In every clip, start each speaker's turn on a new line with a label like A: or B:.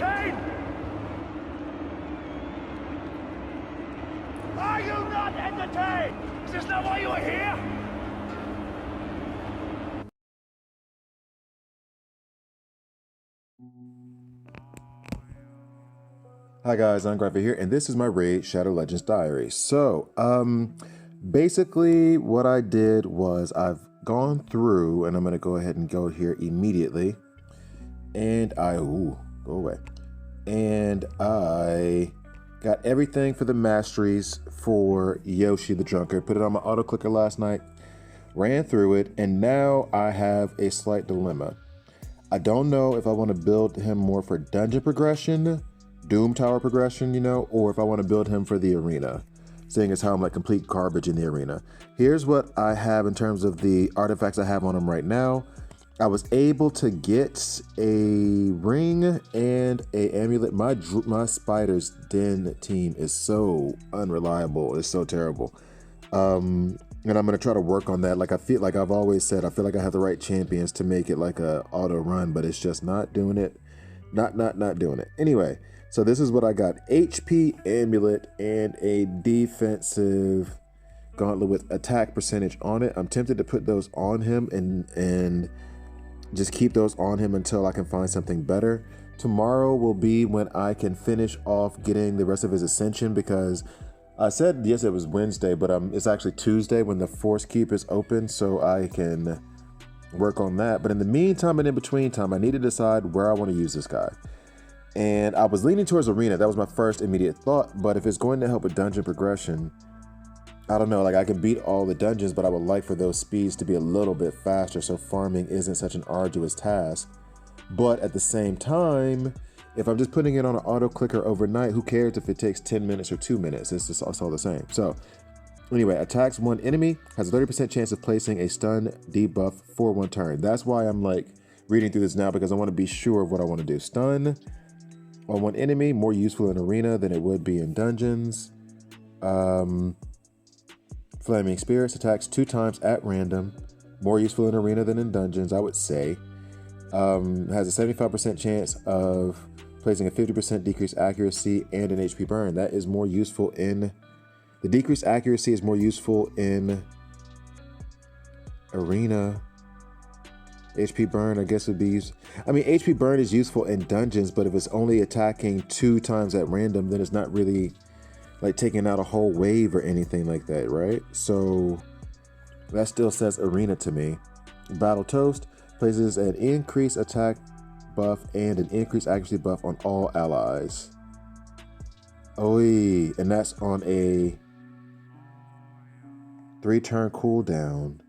A: entertained? Are you not entertained? Is this not why you are here?
B: Hi guys, I'm Graphic here, and this is my Raid Shadow Legends Diary. So, basically what I did was I've gone through, and I'm gonna go ahead and go here immediately, and go away. And I got everything for the Masteries for Yoshi the Drunkard, put it on my auto clicker last night, ran through it, and now I have a slight dilemma. I don't know if I want to build him more for dungeon progression, Doom Tower progression, you know, or if I want to build him for the arena, seeing as how I'm like complete garbage in the arena. Here's what I have in terms of the artifacts I have on him right now. I was able to get a ring and a amulet. My Spider's Den team is so unreliable. It's so terrible. And I'm gonna try to work on that. Like I feel like I've always said, I feel like I have the right champions to make it like a auto run, but it's just not doing it. Not doing it. Anyway, so this is what I got: HP amulet and a defensive gauntlet with attack percentage on it. I'm tempted to put those on him and just keep those on him until I can find something better. Tomorrow will be when I can finish off getting the rest of his ascension, because I said yes it was Wednesday, but it's actually Tuesday when the Force Keep is open, so I can work on that. But in the meantime and in between time, I need to decide where I want to use this guy. And I was leaning towards arena. That was my first immediate thought, but if it's going to help with dungeon progression, I don't know, like I can beat all the dungeons, but I would like for those speeds to be a little bit faster so farming isn't such an arduous task. But at the same time, if I'm just putting it on an auto clicker overnight, who cares if it takes 10 minutes or 2 minutes? It's all the same. So anyway, attacks one enemy, has a 30% chance of placing a stun debuff for 1 turn. That's why I'm like reading through this now, because I want to be sure of what I want to do. Stun on 1 enemy, more useful in arena than it would be in dungeons. Flaming Spirits attacks 2 times at random, more useful in arena than in dungeons, I would say. Has a 75% chance of placing a 50% decreased accuracy and an HP burn. That is more useful in... The decreased accuracy is more useful in arena. HP burn, I guess, would be used. I mean, HP burn is useful in dungeons, but if it's only attacking 2 times at random, then it's not really like taking out a whole wave or anything like that, right? So that still says arena to me. Battle Toast places an increased attack buff and an increased accuracy buff on all allies. Oi, and that's on a 3-turn cooldown.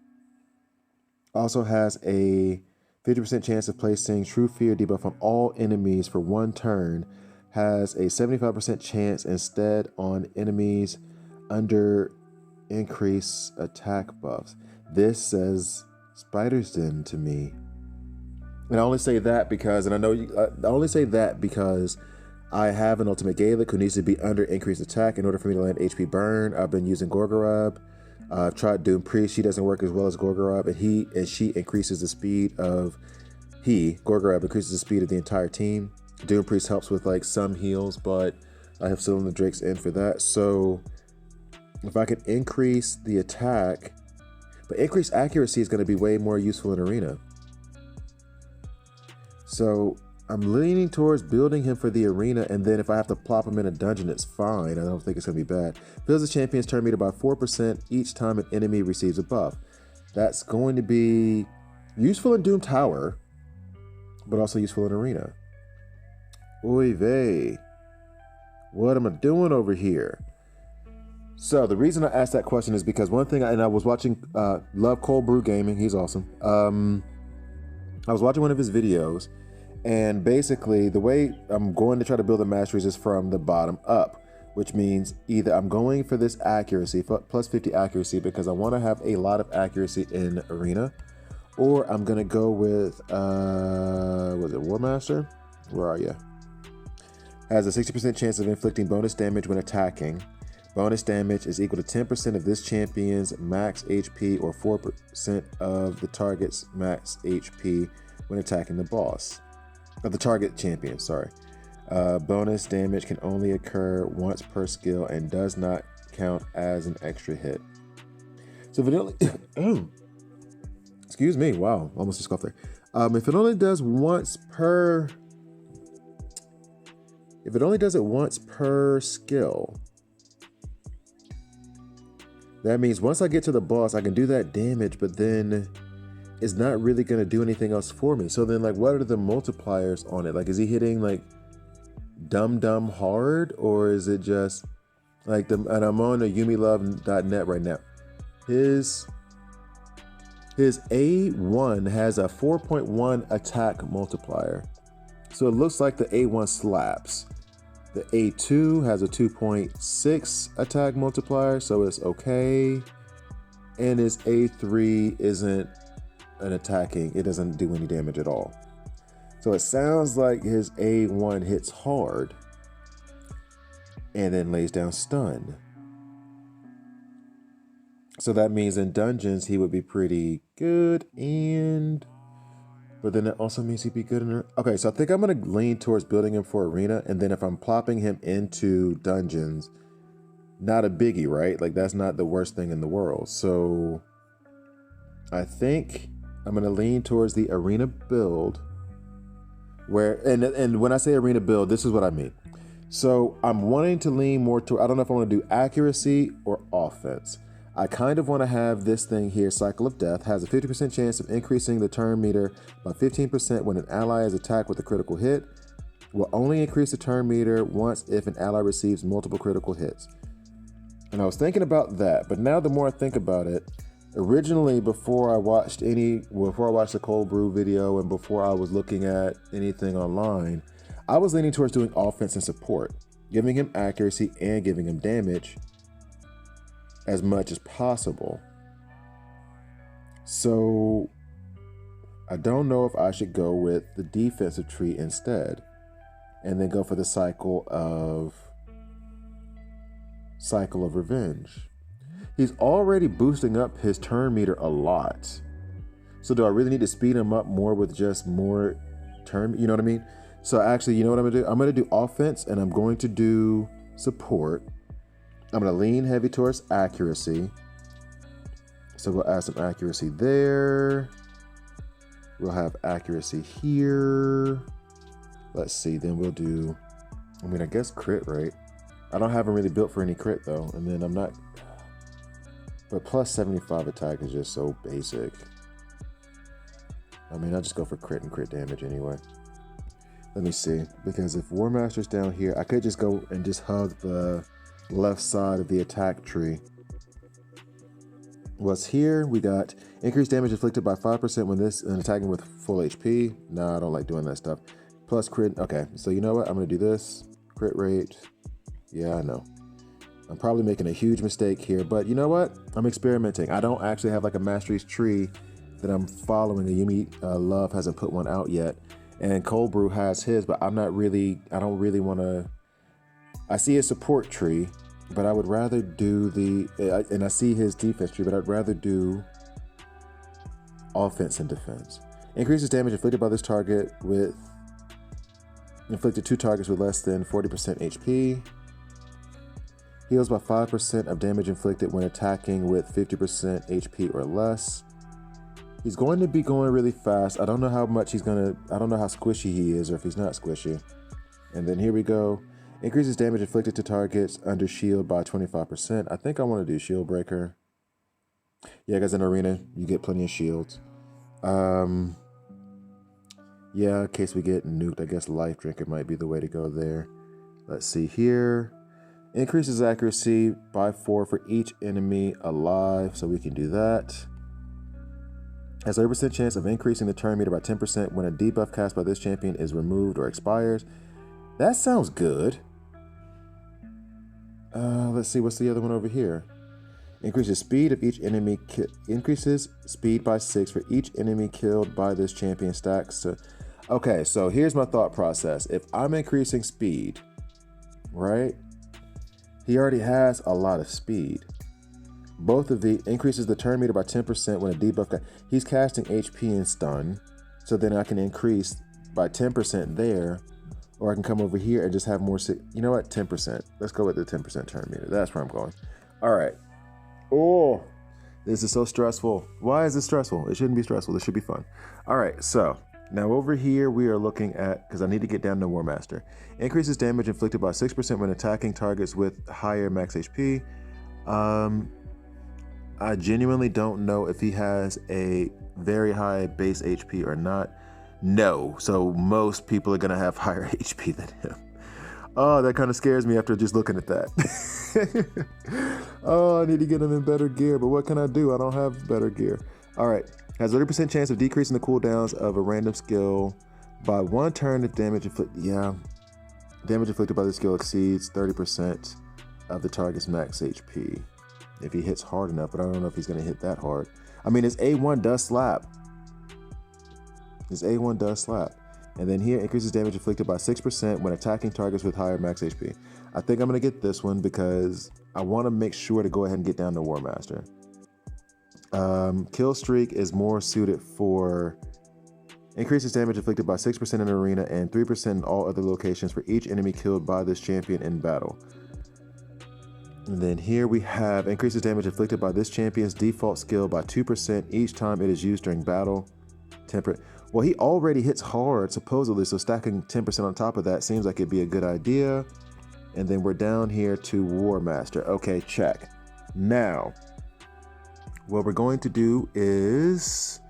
B: Also has a 50% chance of placing True Fear debuff on all enemies for 1 turn. Has a 75% chance instead on enemies under increased attack buffs. This says Spider's Den to me. And I only say that because, and I know I only say that because I have an Ultimate Gaelic who needs to be under increased attack in order for me to land HP burn. I've been using Gorgorob. I've tried Doom Priest. She doesn't work as well as Gorgorob, and she increases the speed of Gorgorob increases the speed of the entire team. Doom Priest helps with like some heals, but I have Cylinder Drakes in for that. So if I can increase the attack, but increased accuracy is going to be way more useful in arena. So I'm leaning towards building him for the arena, and then if I have to plop him in a dungeon, it's fine. I don't think it's going to be bad. Fills the champion's turn meter by 4% each time an enemy receives a buff. That's going to be useful in Doom Tower, but also useful in arena. Oy vey. What am I doing over here? So the reason I asked that question is because one thing, and I was watching Love Cold Brew Gaming. He's awesome. I was watching one of his videos, and basically the way I'm going to try to build the Masteries is from the bottom up, which means either I'm going for this accuracy, plus 50 accuracy, because I want to have a lot of accuracy in arena, or I'm going to go with, was it War Master? Where are you? Has a 60% chance of inflicting bonus damage when attacking. Bonus damage is equal to 10% of this champion's max HP or 4% of the target's max HP when attacking the boss. Of the target champion, sorry. Bonus damage can only occur once per skill and does not count as an extra hit. So if it only, excuse me, wow, almost just coughed there. If it only does it once per skill, that means once I get to the boss, I can do that damage, but then it's not really going to do anything else for me. So then, like, what are the multipliers on it? Like, is he hitting, like, dumb hard? Or is it just, like, and I'm on the yumilove.net right now. His A1 has a 4.1 attack multiplier. So it looks like the A1 slaps. The A2 has a 2.6 attack multiplier, so it's okay. And his A3 isn't an attacking, it doesn't do any damage at all. So it sounds like his A1 hits hard and then lays down stun. So that means in dungeons he would be pretty good, but then it also means he'd be good in. Okay, so I think I'm gonna lean towards building him for arena, and then if I'm plopping him into dungeons, not a biggie, right? Like, that's not the worst thing in the world. So I think I'm gonna lean towards the arena build, where and when I say arena build, this is what I mean. So I'm wanting to lean more to, I don't know if I want to do accuracy or offense. I kind of want to have this thing here, Cycle of Death, has a 50% chance of increasing the turn meter by 15% when an ally is attacked with a critical hit. Will only increase the turn meter once if an ally receives multiple critical hits. And I was thinking about that, but now the more I think about it, originally before I watched the Cold Brew video and before I was looking at anything online, I was leaning towards doing offense and support, giving him accuracy and giving him damage as much as possible. So I don't know if I should go with the defensive tree instead and then go for the cycle of revenge. He's already boosting up his turn meter a lot. So do I really need to speed him up more with just more turn, you know what I mean? So actually, you know what I'm gonna do? I'm gonna do offense and I'm going to do support. I'm going to lean heavy towards accuracy. So we'll add some accuracy there. We'll have accuracy here. Let's see, then we'll do, I guess crit rate. I don't have him really built for any crit though. And then I'm not, but plus 75 attack is just so basic. I'll just go for crit and crit damage anyway. Let me see, because if War Master's down here, I could just go and just hug the left side of the attack tree. What's here? We got increased damage inflicted by 5% when attacking with full HP. Nah, I don't like doing that stuff. Plus crit. Okay, so you know what? I'm gonna do this. Crit rate. Yeah, I know. I'm probably making a huge mistake here, but you know what? I'm experimenting. I don't actually have like a Masteries tree that I'm following. The Yumi Love hasn't put one out yet, and Cold Brew has his, but I don't really want to. I see a support tree, but I would rather do and I see his defense tree, but I'd rather do offense and defense. Increases damage inflicted by this target with inflicted 2 targets with less than 40% HP. Heals by 5% of damage inflicted when attacking with 50% HP or less. He's going to be going really fast. I don't know how squishy he is or if he's not squishy. And then here we go. Increases damage inflicted to targets under shield by 25%. I think I want to do shield breaker. Yeah, because in arena, you get plenty of shields. Yeah, in case we get nuked, I guess life drinker might be the way to go there. Let's see here. Increases accuracy by 4 for each enemy alive, so we can do that. Has a 30% chance of increasing the turn meter by 10% when a debuff cast by this champion is removed or expires. That sounds good. Let's see, what's the other one over here? Increases speed of each enemy. Increases speed by 6 for each enemy killed by this champion stacks. Okay, so here's my thought process. If I'm increasing speed, right? He already has a lot of speed. Both of the increases the turn meter by 10% when a debuff. He's casting HP and stun, so then I can increase by 10% there. Or I can come over here and just have more, you know what, 10%. Let's go with the 10% turn meter. That's where I'm going. All right. Oh, this is so stressful. Why is this stressful? It shouldn't be stressful. This should be fun. All right, so now over here we are looking at, because I need to get down to War Master. Increases damage inflicted by 6% when attacking targets with higher max HP. I genuinely don't know if he has a very high base HP or not. No, so most people are going to have higher HP than him. Oh, that kind of scares me after just looking at that. Oh, I need to get him in better gear, but what can I do? I don't have better gear. All right, has a 30% chance of decreasing the cooldowns of a random skill by 1 turn if damage inflicted. Yeah, damage inflicted by the skill exceeds 30% of the target's max HP. If he hits hard enough, but I don't know if he's going to hit that hard. I mean, his A1 does slap. His A1 does slap. And then here, increases damage inflicted by 6% when attacking targets with higher max HP. I think I'm going to get this one because I want to make sure to go ahead and get down to War Master. Kill Streak is more suited for increases damage inflicted by 6% in arena and 3% in all other locations for each enemy killed by this champion in battle. And then here we have increases damage inflicted by this champion's default skill by 2% each time it is used during battle. Temperate. Well, he already hits hard, supposedly, so stacking 10% on top of that seems like it'd be a good idea. And then we're down here to War Master. Okay, check. Now, what we're going to do is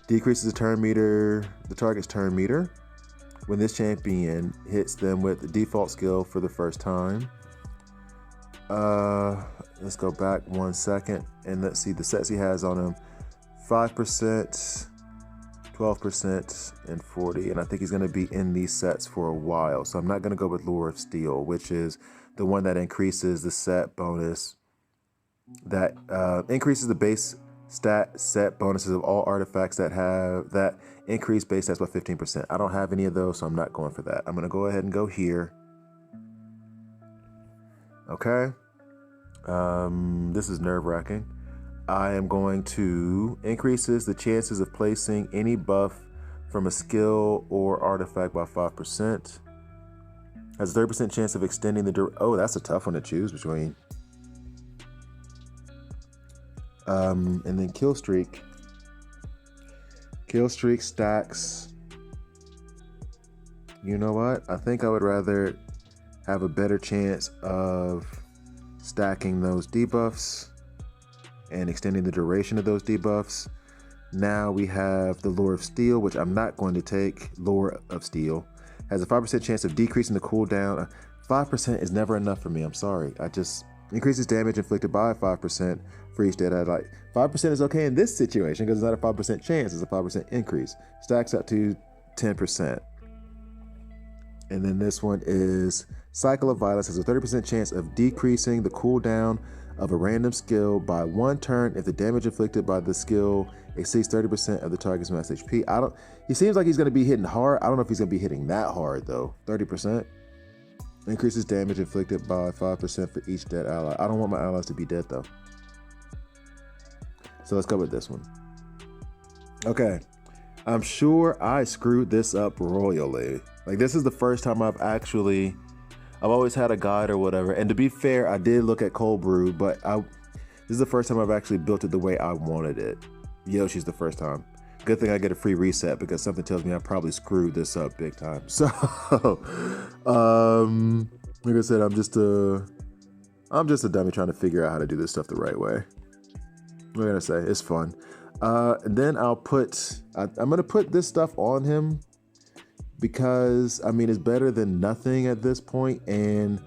B: decreases the turn meter, the target's turn meter, when this champion hits them with the default skill for the first time. Let's go back 1 second and let's see the sets he has on him. 5%. 12% and 40, and I think he's going to be in these sets for a while, so I'm not going to go with Lure of Steel, which is the one that increases the set bonus, that increases the base stat set bonuses of all artifacts that have that increase base stats by 15%. I don't have any of those, so I'm not going for that. I'm going to go ahead and go here. Okay. This is nerve-wracking. I am going to increases the chances of placing any buff from a skill or artifact by 5%. Has a 30% chance of extending the oh, that's a tough one to choose between. And then Kill Streak. Kill Streak stacks. You know what? I think I would rather have a better chance of stacking those debuffs and extending the duration of those debuffs. Now we have the Lure of Steel, which I'm not going to take. Lure of Steel has a 5% chance of decreasing the cooldown. 5% is never enough for me. I'm sorry. I just increases damage inflicted by 5% for each dead ally. 5% is okay in this situation because it's not a 5% chance, it's a 5% increase. Stacks up to 10%. And then this one is Cycle of Violence, has a 30% chance of decreasing the cooldown of a random skill by 1 turn if the damage inflicted by the skill exceeds 30% of the target's max HP. He seems like he's going to be hitting hard. I don't know if he's going to be hitting that hard though. 30%. Increases damage inflicted by 5% for each dead ally. I don't want my allies to be dead though. So let's go with this one. Okay. I'm sure I screwed this up royally. Like, this is the first time I've always had a guide or whatever. And to be fair, I did look at Cold Brew, but this is the first time I've actually built it the way I wanted it. Yoshi's the first time. Good thing I get a free reset because something tells me I probably screwed this up big time. So, like I said, I'm just a dummy trying to figure out how to do this stuff the right way. What am I gonna say? It's fun. And then I'm gonna put this stuff on him because I mean it's better than nothing at this point, and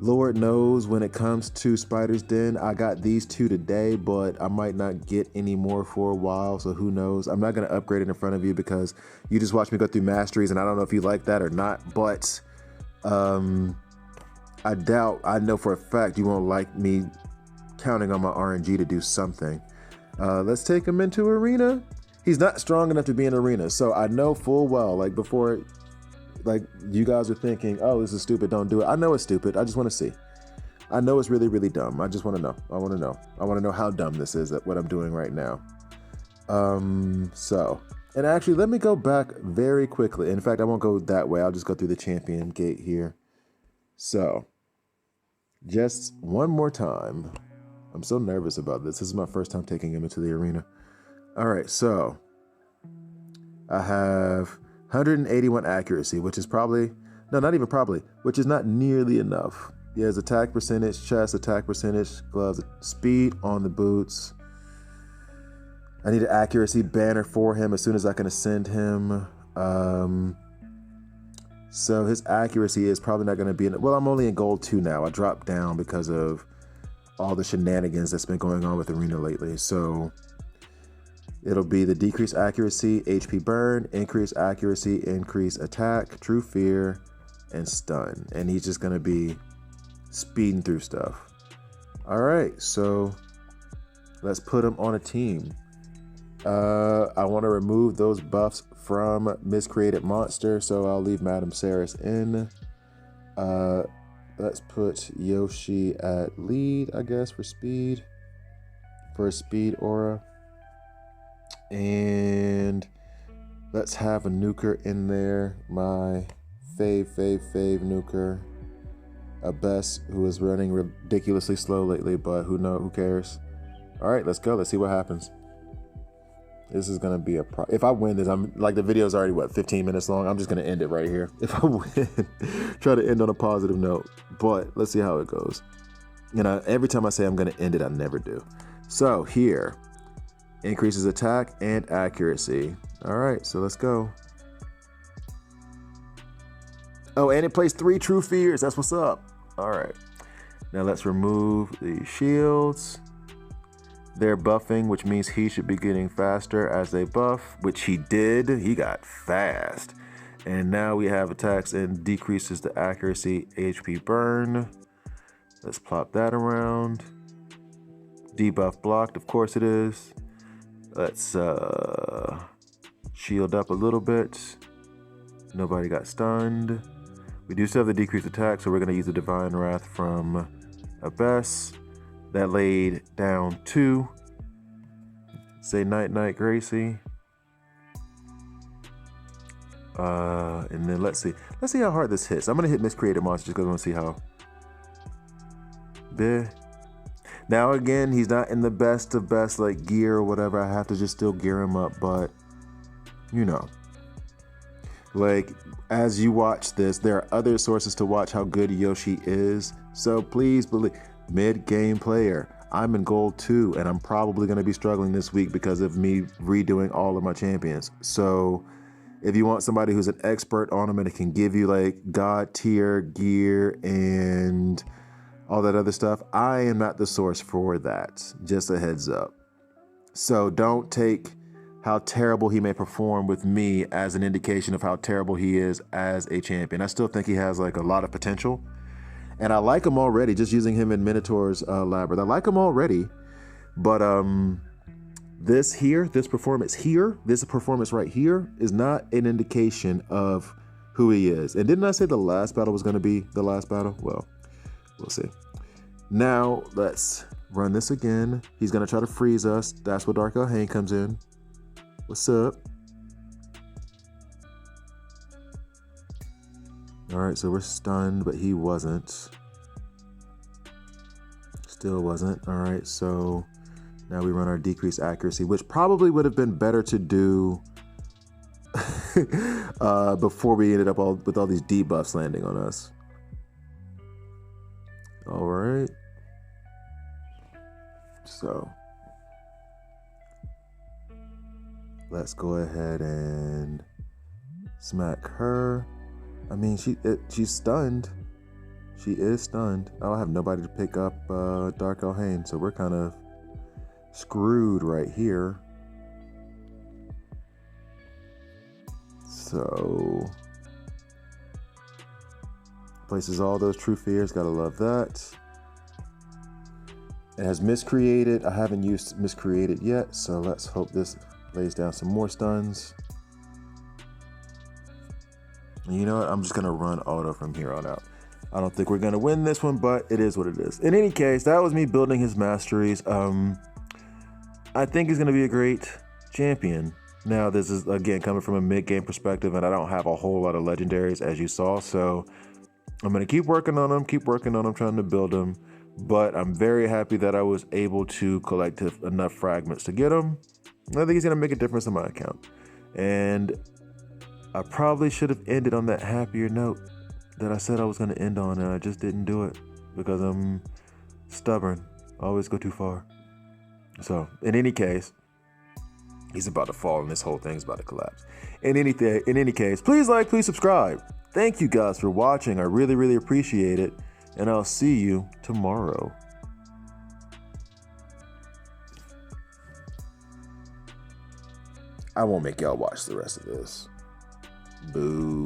B: Lord knows when it comes to Spider's Den, I got these 2 today, but I might not get any more for a while, so who knows. I'm not gonna upgrade it in front of you because you just watched me go through Masteries and I don't know if you like that or not, but I know for a fact you won't like me counting on my RNG to do something. Let's take him into arena. He's not strong enough to be in arena, so I know full well, like before, like you guys are thinking, oh, this is stupid, don't do it. I know it's stupid. I just want to see. I know it's really, really dumb. I just want to know. I want to know how dumb this is at what I'm doing right now. So And actually, let me go back very quickly. In fact, I won't go that way. I'll just go through the champion gate here. So, just one more time. I'm so nervous about this. This is my first time taking him into the arena. All right, so I have 181 accuracy, which is probably, no, not even probably, which is not nearly enough. He has attack percentage, chest, attack percentage, gloves, speed on the boots. I need an accuracy banner for him as soon as I can ascend him. So his accuracy is probably not going to be in, well, I'm only in gold 2 now. I dropped down because of all the shenanigans that's been going on with Arena lately. So it'll be the decreased accuracy, HP burn, increased accuracy, increased attack, true fear, and stun. And he's just going to be speeding through stuff. All right, so let's put him on a team. I want to remove those buffs from Miscreated Monster, so I'll leave Madame Saris in. Let's put Yoshi at lead, I guess, for a speed aura. And let's have a nuker in there. My fave nuker. A Bess, who is running ridiculously slow lately, but who cares? All right, let's go. Let's see what happens. This is gonna be if I win this, I'm like, the video's already 15 minutes long. I'm just gonna end it right here. If I win, try to end on a positive note. But let's see how it goes. Every time I say I'm gonna end it, I never do. So here, increases attack and accuracy. All right, so let's go. Oh, and it plays 3 true fears. That's what's up. All right, now let's remove the shields. They're buffing, which means he should be getting faster as they buff, which he did. He got fast. And now we have attacks and decreases the accuracy, HP burn. Let's plop that around. Debuff blocked, of course it is. Let's shield up a little bit. Nobody got stunned. We do still have the decreased attack, so we're going to use the Divine Wrath from Abyss. That laid down 2. Say night, Gracie. And then let's see how hard this hits. I'm gonna hit Miscreated Monster just because I want to see how. Bleh. Now again, he's not in the best of best like gear or whatever. I have to just still gear him up, but like, as you watch this, there are other sources to watch how good Yoshi is. So please believe. Mid-game player. I'm in gold 2, and I'm probably going to be struggling this week because of me redoing all of my champions. So if you want somebody who's an expert on them and it can give you like god tier gear and all that other stuff, I am not the source for that. Just a heads up. So don't take how terrible he may perform with me as an indication of how terrible he is as a champion. I still think he has like a lot of potential. And I like him already, just using him in Minotaur's Labyrinth. I like him already, but this performance right here is not an indication of who he is. And didn't I say the last battle was going to be the last battle? Well, we'll see. Now, let's run this again. He's going to try to freeze us. That's where Dark Elhain comes in. What's up? All right, so we're stunned, but he wasn't. Still wasn't. All right, so now we run our decreased accuracy, which probably would have been better to do before we ended up with all these debuffs landing on us. All right. So let's go ahead and smack her. I mean, she's stunned. She is stunned. I don't have nobody to pick up Dark Elhain, so we're kind of screwed right here. So places all those true fears. Gotta love that. It has Miscreated. I haven't used Miscreated yet, so let's hope this lays down some more stuns. You know what? I'm just going to run auto from here on out. I don't think we're going to win this one, but it is what it is. In any case, that was me building his Masteries. I think he's going to be a great champion. Now, this is, again, coming from a mid-game perspective, and I don't have a whole lot of legendaries, as you saw, so I'm going to keep working on them, trying to build them, but I'm very happy that I was able to collect enough fragments to get them. I think he's going to make a difference in my account, and I probably should have ended on that happier note that I said I was going to end on, and I just didn't do it because I'm stubborn. I always go too far. So, in any case, he's about to fall and this whole thing's about to collapse. In any case, please like, please subscribe. Thank you guys for watching. I really, really appreciate it. And I'll see you tomorrow. I won't make y'all watch the rest of this. Boo.